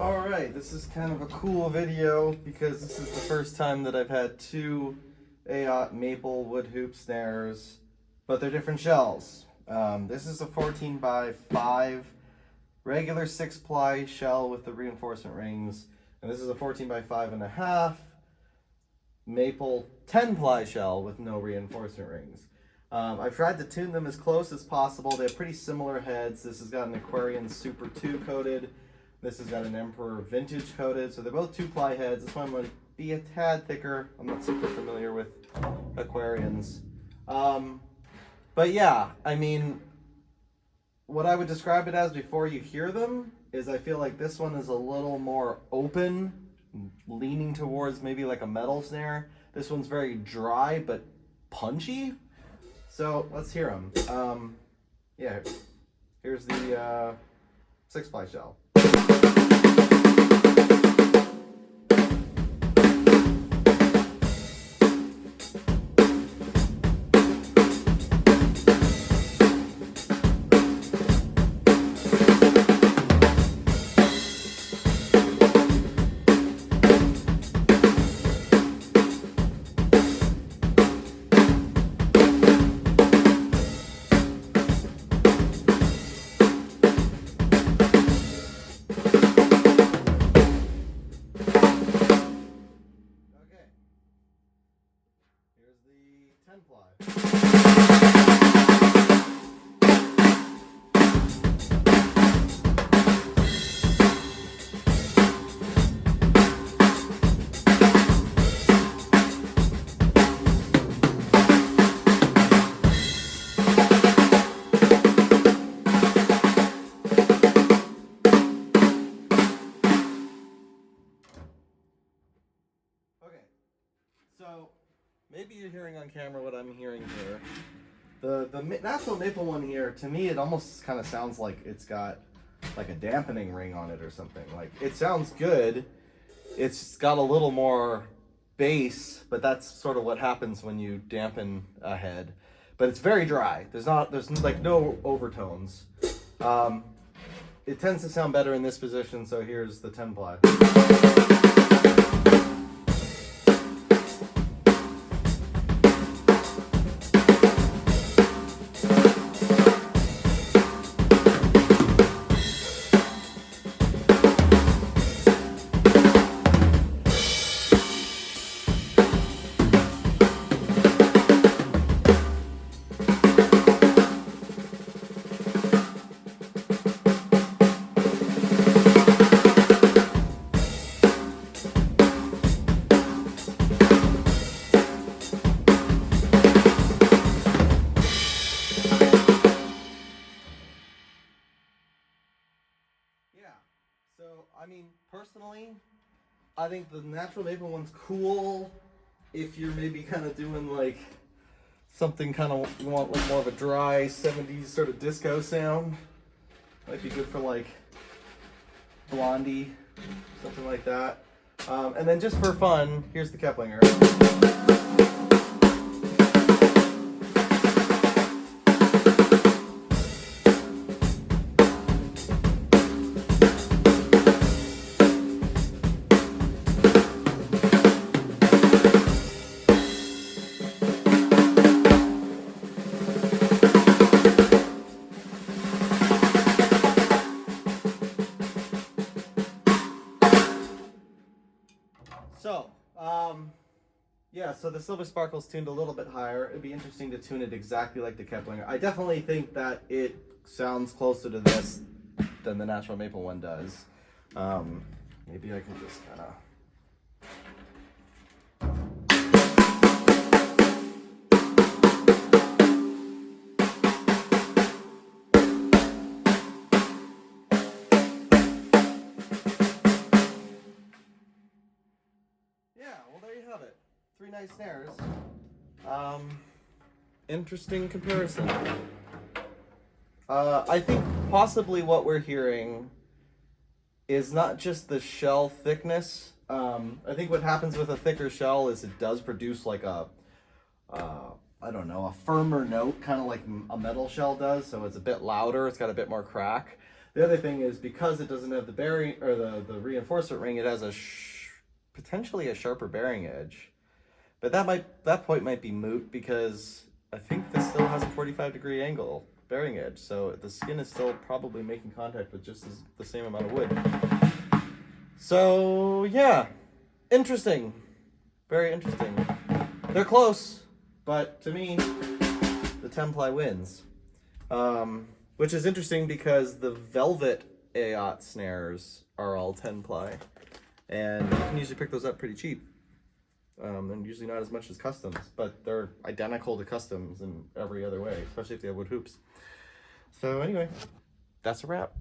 Alright, this is kind of a cool video because this is the first time that I've had two Ayotte maple wood hoop snares, but they're different shells. This is a 14x5 regular 6-ply shell with the reinforcement rings, and this is a 14x5.5 maple 10-ply shell with no reinforcement rings. I've tried to tune them as close as possible. They have pretty similar heads. This has got an Aquarian Super 2 coated. This has got an Emperor Vintage coated, so they're both 2-ply heads. This one might be a tad thicker. I'm not super familiar with Aquarians. But yeah, I mean, what I would describe it as before you hear them is I feel like this one is a little more open, leaning towards maybe like a metal snare. This one's very dry but punchy. So let's hear them. Yeah, here's the 6-ply shell. Here's the 10-ply. Okay, so maybe you're hearing on camera what I'm hearing here. The natural maple one here, to me, it almost kind of sounds like it's got like a dampening ring on it or something. Like, it sounds good. It's got a little more bass, but that's sort of what happens when you dampen a head. But it's very dry. There's like no overtones. It tends to sound better in this position, so here's the 10-ply. Yeah, so I mean, personally, I think the natural maple one's cool if you're maybe kind of doing like something kind of, you want like more of a dry 70s sort of disco sound. Might be good for like Blondie, something like that. And then just for fun, here's the Keplinger. So, yeah, so the Silver Sparkle's tuned a little bit higher. It'd be interesting to tune it exactly like the Keplinger. I definitely think that it sounds closer to this than the natural maple one does. Maybe I can just kind of... Yeah, well, there you have it. 3 nice snares. Interesting comparison. I think possibly what we're hearing is not just the shell thickness. I think what happens with a thicker shell is it does produce like a, I don't know, a firmer note, kind of like a metal shell does. So it's a bit louder. It's got a bit more crack. The other thing is because it doesn't have the bearing or the reinforcement ring, it has a potentially a sharper bearing edge. But that point might be moot because I think this still has a 45-degree angle bearing edge, so the skin is still probably making contact with just the same amount of wood. So yeah, interesting, very interesting. They're close, but to me, the 10-ply wins. Which is interesting because the velvet Ayotte snares are all 10-ply, and you can usually pick those up pretty cheap. And usually not as much as customs, but they're identical to customs in every other way, especially if they have wood hoops. So anyway, that's a wrap.